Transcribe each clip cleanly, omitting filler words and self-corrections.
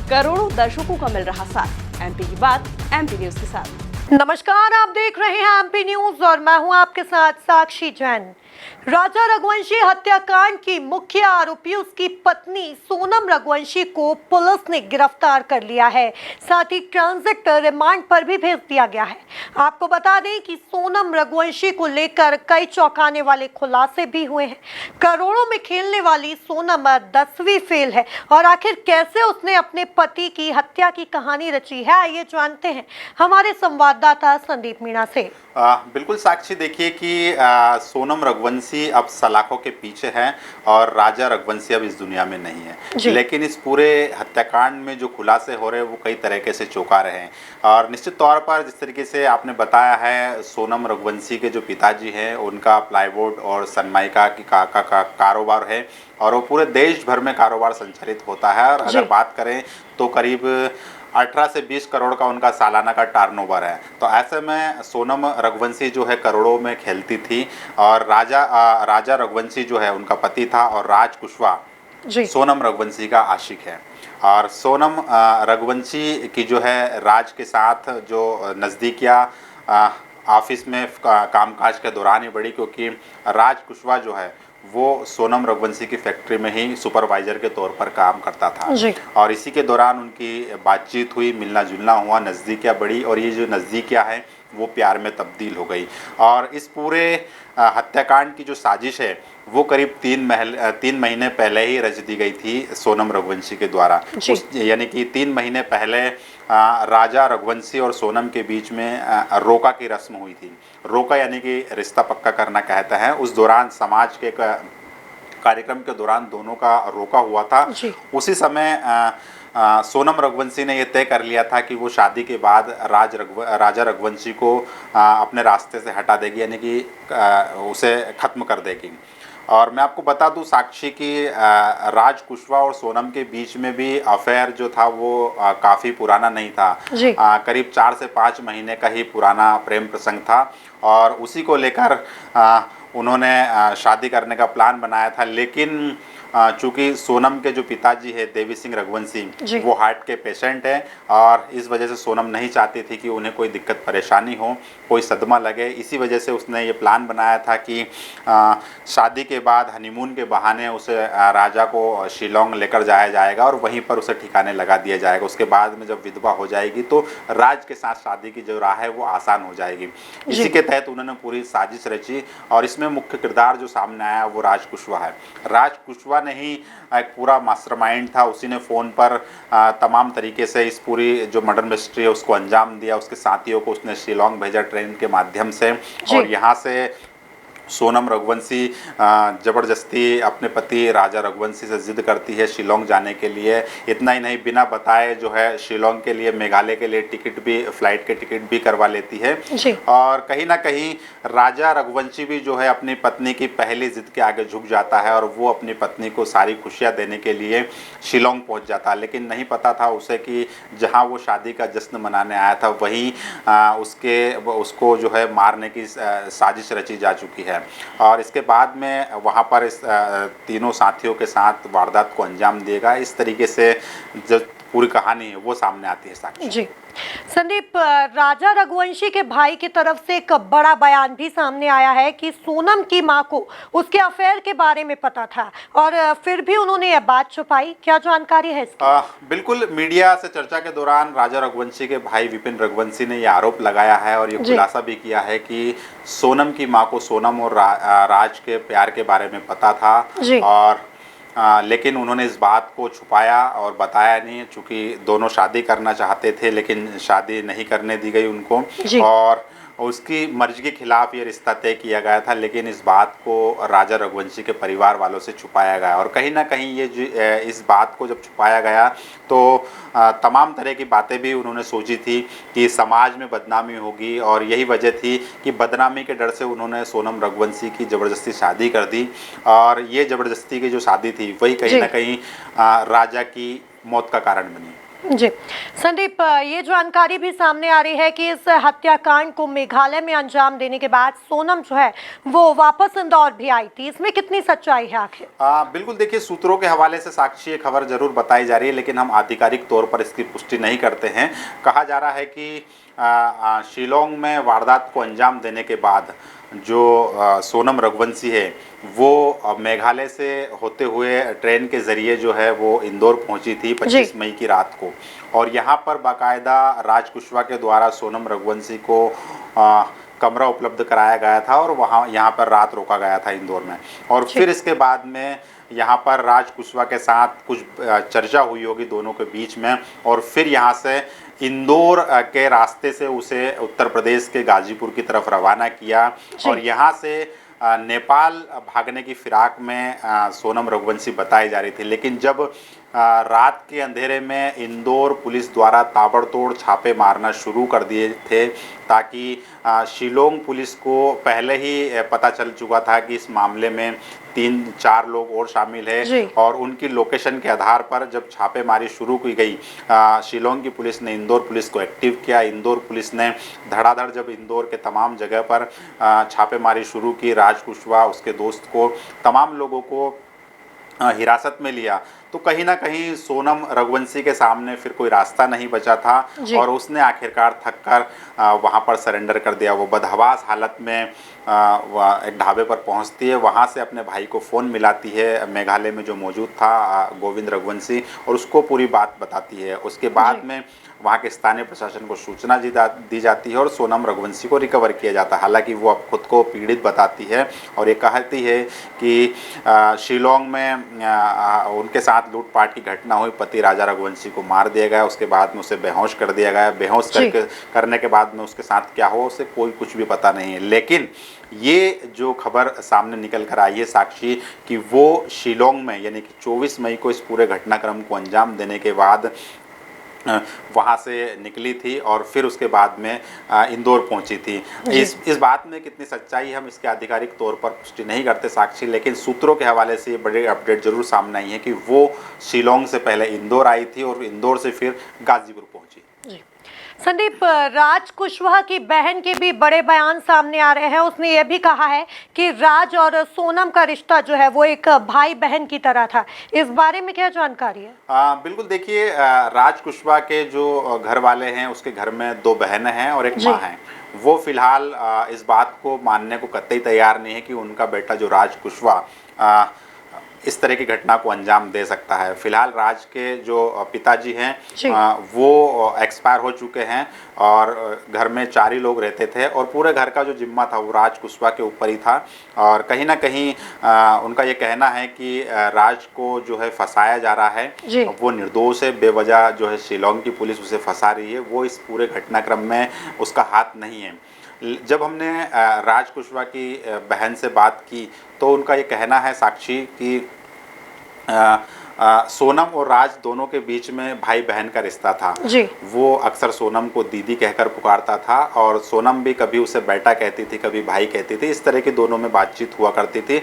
करोड़ों दर्शकों का मिल रहा साथ। एमपी की बात एमपी न्यूज के साथ। नमस्कार, आप देख रहे हैं एमपी न्यूज और मैं हूं आपके साथ साक्षी जैन। राजा रघुवंशी हत्याकांड की मुख्य आरोपी उसकी पत्नी सोनम रघुवंशी को पुलिस ने गिरफ्तार कर लिया है। साथ ही ट्रांजिट रिमांड पर भी भेज दिया गया है। आपको बता दें कि सोनम रघुवंशी को लेकर कई चौंकाने वाले खुलासे भी हुए हैं। करोड़ों में खेलने वाली सोनम 10वीं फेल है और आखिर कैसे उसने अपने पति की हत्या की कहानी रची है, आइए जानते हैं हमारे संवाददाता संदीप मीणा से। बिल्कुल साक्षी, देखिए कि सोनम रघुवंशी अब सलाखों के पीछे हैं और राजा रघुवंशी अब इस दुनिया में नहीं है। लेकिन इस पूरे हत्याकांड में जो खुलासे हो रहे हैं वो कई तरीके से चौंका रहे हैं। और निश्चित तौर पर जिस तरीके से आपने बताया है, सोनम रघुवंशी के जो पिताजी हैं उनका प्लाईवुड और सनमाइका की का कारोबार है और वो पूरे देश भर में कारोबार संचालित होता है। और अगर बात करें तो करीब 18 से 20 करोड़ का उनका सालाना का टर्नओवर है। तो ऐसे में सोनम रघुवंशी जो है करोड़ों में खेलती थी और राजा रघुवंशी जो है उनका पति था और राज कुशवाहा सोनम रघुवंशी का आशिक है। और सोनम रघुवंशी की जो है राज के साथ जो नज़दीकियाँ ऑफिस में कामकाज के दौरान ही बढ़ी, क्योंकि राज कुशवाहा जो है वो सोनम रघुवंशी की फैक्ट्री में ही सुपरवाइजर के तौर पर काम करता था। और इसी के दौरान उनकी बातचीत हुई, मिलना जुलना हुआ, नज़दीकियाँ बढ़ी और ये जो नज़दीकियाँ हैं वो प्यार में तब्दील हो गई। और इस पूरे हत्याकांड की जो साजिश है वो करीब 3 महीने पहले ही रच दी गई थी सोनम रघुवंशी के द्वारा। यानी कि 3 महीने पहले राजा रघुवंशी और सोनम के बीच में रोका की रस्म हुई थी। रोका यानी कि रिश्ता पक्का करना कहते हैं। उस दौरान समाज के कार्यक्रम के दौरान दोनों का रोका हुआ था। उसी समय सोनम रघुवंशी ने यह तय कर लिया था कि वो शादी के बाद राजा रघुवंशी को अपने रास्ते से हटा देगी, यानी कि उसे ख़त्म कर देगी। और मैं आपको बता दूं साक्षी कि राज कुशवाहा और सोनम के बीच में भी अफेयर जो था वो काफ़ी पुराना नहीं था। करीब 4 से 5 महीने का ही पुराना प्रेम प्रसंग था और उसी को लेकर उन्होंने शादी करने का प्लान बनाया था। लेकिन चूँकि सोनम के जो पिताजी है देवी सिंह रघुवंशी वो हार्ट के पेशेंट हैं और इस वजह से सोनम नहीं चाहती थी कि उन्हें कोई दिक्कत परेशानी हो, कोई सदमा लगे। इसी वजह से उसने ये प्लान बनाया था कि शादी के बाद हनीमून के बहाने उसे राजा को शिलोंग लेकर जाया जाएगा और वहीं पर उसे ठिकाने लगा दिया जाएगा। उसके बाद में जब विधवा हो जाएगी तो राज के साथ शादी की जो राह है वो आसान हो जाएगी। इसी के तहत उन्होंने पूरी साजिश रची और इसमें मुख्य किरदार जो सामने आया वो राज कुशवाहा है। राज कुशवाहा नहीं एक पूरा मास्टरमाइंड था। उसी ने फ़ोन पर तमाम तरीके से इस पूरी जो मर्डर मिस्ट्री है उसको अंजाम दिया। उसके साथियों को उसने शिलोंग भेजा ट्रेन के माध्यम से और यहाँ से सोनम रघुवंशी ज़बरदस्ती अपने पति राजा रघुवंशी से ज़िद करती है शिलोंग जाने के लिए। इतना ही नहीं, बिना बताए जो है शिलोंग के लिए, मेघालय के लिए फ़्लाइट के टिकट भी करवा लेती है। और कहीं ना कहीं राजा रघुवंशी भी जो है अपनी पत्नी की पहली ज़िद के आगे झुक जाता है और वो अपनी पत्नी को सारी खुशियाँ देने के लिए शिलोंग पहुँच जाता है। लेकिन नहीं पता था उसे कि जहाँ वो शादी का जश्न मनाने आया था वहीं उसको जो है मारने की साजिश रची जा चुकी है। और इसके बाद में वहाँ पर इस तीनों साथियों के साथ वारदात को अंजाम देगा। इस तरीके से जो पूरी कहानी है वो सामने आती है साक्षी। जी संदीप, राजा रघुवंशी के भाई की तरफ से एक बड़ा बयान भी सामने आया है कि सोनम की मां को उसके अफेयर के बारे में पता था और फिर भी उन्होंने यह बात छुपाई। क्या जानकारी है इसकी? बिल्कुल, मीडिया से चर्चा के दौरान राजा रघुवंशी के भाई विपिन रघुवंशी ने यह आरोप लगाया है और ये खुलासा भी किया है कि सोनम की मां को सोनम और राज के प्यार के बारे में पता था और लेकिन उन्होंने इस बात को छुपाया और बताया नहीं। चूँकि दोनों शादी करना चाहते थे लेकिन शादी नहीं करने दी गई उनको और उसकी मर्जी के खिलाफ ये रिश्ता तय किया गया था। लेकिन इस बात को राजा रघुवंशी के परिवार वालों से छुपाया गया और कहीं ना कहीं ये इस बात को जब छुपाया गया तो तमाम तरह की बातें भी उन्होंने सोची थी कि समाज में बदनामी होगी और यही वजह थी कि बदनामी के डर से उन्होंने सोनम रघुवंशी की ज़बरदस्ती शादी कर दी। और ये ज़बरदस्ती की जो शादी थी वही कहीं ना कहीं राजा की मौत का कारण बनी। जी संदीप, ये जानकारी भी सामने आ रही है कि इस हत्याकांड को मेघालय में अंजाम देने के बाद सोनम जो है वो वापस इंदौर भी आई थी। इसमें कितनी सच्चाई है आखिर? बिल्कुल, देखिए, सूत्रों के हवाले से साक्षी ये खबर जरूर बताई जा रही है, लेकिन हम आधिकारिक तौर पर इसकी पुष्टि नहीं करते हैं। कहा जा रहा है कि शिलोंग में वारदात को अंजाम देने के बाद जो सोनम रघुवंशी है वो मेघालय से होते हुए ट्रेन के ज़रिए जो है वो इंदौर पहुंची थी 25 मई की रात को। और यहाँ पर बाकायदा राज कुशवाहा के द्वारा सोनम रघुवंशी को कमरा उपलब्ध कराया गया था और यहाँ पर रात रोका गया था इंदौर में। और फिर इसके बाद में यहाँ पर राज कुशवाहा के साथ कुछ चर्चा हुई होगी दोनों के बीच में, और फिर यहाँ से इंदौर के रास्ते से उसे उत्तर प्रदेश के गाजीपुर की तरफ रवाना किया और यहाँ से नेपाल भागने की फिराक में सोनम रघुवंशी बताई जा रही थी। लेकिन जब रात के अंधेरे में इंदौर पुलिस द्वारा ताबड़तोड़ छापे मारना शुरू कर दिए थे, ताकि शिलोंग पुलिस को पहले ही पता चल चुका था कि इस मामले में 3-4 लोग और शामिल हैं, और उनकी लोकेशन के आधार पर जब छापेमारी शुरू की गई, शिलोंग की पुलिस ने इंदौर पुलिस को एक्टिव किया। इंदौर पुलिस ने धड़ाधड़ जब इंदौर के तमाम जगह पर छापेमारी शुरू की, राज कुशवाहा, उसके दोस्त को, तमाम लोगों को हिरासत में लिया, तो कहीं ना कहीं सोनम रघुवंशी के सामने फिर कोई रास्ता नहीं बचा था और उसने आखिरकार थककर वहां पर सरेंडर कर दिया। वो बदहवास हालत में एक ढाबे पर पहुंचती है, वहां से अपने भाई को फ़ोन मिलाती है मेघालय में जो मौजूद था गोविंद रघुवंशी, और उसको पूरी बात बताती है। उसके बाद में वहाँ के स्थानीय प्रशासन को सूचना दी जाती है और सोनम रघुवंशी को रिकवर किया जाता है। हालांकि वो अब खुद को पीड़ित बताती है और ये कहती है कि शिलोंग में उनके साथ लूटपाट की घटना हुई, पति राजा रघुवंशी को मार दिया गया, उसके बाद में उसे बेहोश कर दिया गया। बेहोश करने के बाद में उसके साथ क्या हो उसे कोई कुछ भी पता नहीं है। लेकिन ये जो खबर सामने निकल कर आई है साक्षी, कि वो शिलोंग में यानी कि 24 मई को इस पूरे घटनाक्रम को अंजाम देने के बाद वहाँ से निकली थी और फिर उसके बाद में इंदौर पहुंची थी। इस बात में कितनी सच्चाई हम इसके आधिकारिक तौर पर पुष्टि नहीं करते साक्षी, लेकिन सूत्रों के हवाले से ये बड़ी अपडेट जरूर सामने आई है कि वो शिलोंग से पहले इंदौर आई थी और इंदौर से फिर गाजीपुर पहुंची। संदीप, राज कुशवाहा की बहन के भी बड़े बयान सामने आ रहे हैं। उसने ये भी कहा है कि राज और सोनम का रिश्ता जो है वो एक भाई बहन की तरह था। इस बारे में क्या जानकारी है? बिल्कुल, देखिए, राज कुशवाहा के जो घर वाले हैं उसके घर में 2 बहनें हैं और एक माँ है। वो फिलहाल इस बात को मानने को कतई तैयार नहीं है कि उनका बेटा जो राज कुशवाहा इस तरह की घटना को अंजाम दे सकता है। फिलहाल राज के जो पिताजी हैं वो एक्सपायर हो चुके हैं और घर में 4 ही लोग रहते थे और पूरे घर का जो जिम्मा था वो राज कुशवाहा के ऊपर ही था। और कहीं ना कहीं उनका ये कहना है कि राज को जो है फंसाया जा रहा है, वो निर्दोष है, बेवजह जो है शिलोंग की पुलिस उसे फंसा रही है, वो इस पूरे घटनाक्रम में उसका हाथ नहीं है। जब हमने राज कुशवाहा की बहन से बात की तो उनका ये कहना है साक्षी कि सोनम और राज दोनों के बीच में भाई बहन का रिश्ता था। वो अक्सर सोनम को दीदी कहकर पुकारता था और सोनम भी कभी उसे बेटा कहती थी, कभी भाई कहती थी। इस तरह की दोनों में बातचीत हुआ करती थी।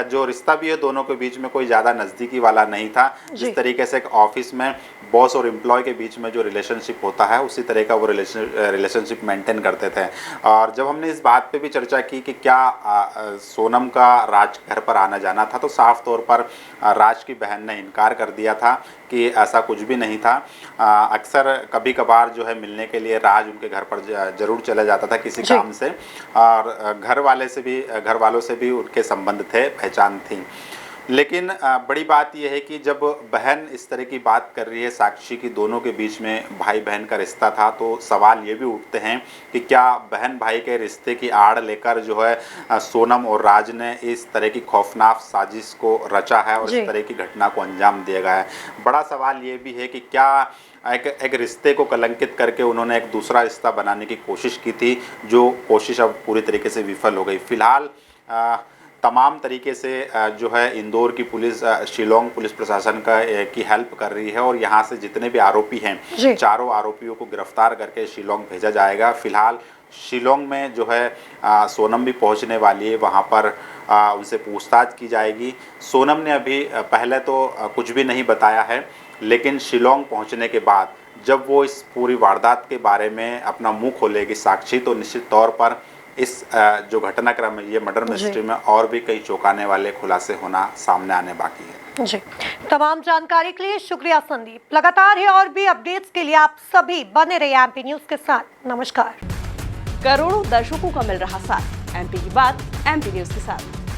जो रिश्ता भी है दोनों के बीच में कोई ज़्यादा नज़दीकी वाला नहीं था। जिस तरीके से एक ऑफिस में बॉस और एम्प्लॉय के बीच में जो रिलेशनशिप होता है उसी तरह का वो रिलेशनशिप मेंटेन करते थे। और जब हमने इस बात पे भी चर्चा की कि क्या सोनम का राज घर पर आना जाना था, तो साफ तौर पर राज की बहन ने इनकार कर दिया था कि ऐसा कुछ भी नहीं था। अक्सर कभी कभार जो है मिलने के लिए राज उनके घर पर जरूर चला जाता था किसी काम से, और घर वालों से भी उनके संबंध थे, पहचान थी। लेकिन बड़ी बात यह है कि जब बहन इस तरह की बात कर रही है साक्षी की दोनों के बीच में भाई बहन का रिश्ता था, तो सवाल ये भी उठते हैं कि क्या बहन भाई के रिश्ते की आड़ लेकर जो है सोनम और राज ने इस तरह की खौफनाक साजिश को रचा है और इस तरह की घटना को अंजाम दिया गया है। बड़ा सवाल ये भी है कि क्या एक रिश्ते को कलंकित करके उन्होंने एक दूसरा रिश्ता बनाने की कोशिश की थी, जो कोशिश अब पूरी तरीके से विफल हो गई। फिलहाल तमाम तरीके से जो है इंदौर की पुलिस शिलोंग पुलिस प्रशासन की हेल्प कर रही है और यहाँ से जितने भी आरोपी हैं चारों आरोपियों को गिरफ्तार करके शिलोंग भेजा जाएगा। फिलहाल शिलोंग में जो है सोनम भी पहुँचने वाली है, वहाँ पर उनसे पूछताछ की जाएगी। सोनम ने अभी पहले तो कुछ भी नहीं बताया है, लेकिन शिलोंग पहुंचने के बाद जब वो इस पूरी वारदात के बारे में अपना मुंह खोलेगी साक्षी, तो निश्चित तौर पर इस जो घटनाक्रम है, ये मर्डर मिस्ट्री में और भी कई चौंकाने वाले खुलासे होना सामने आने बाकी है। जी, तमाम जानकारी के लिए शुक्रिया संदीप। लगातार है और भी अपडेट्स के लिए आप सभी बने रहिए एमपी न्यूज के साथ। नमस्कार। करोड़ों दर्शकों का मिल रहा साथ, एमपी की बात एमपी न्यूज के साथ।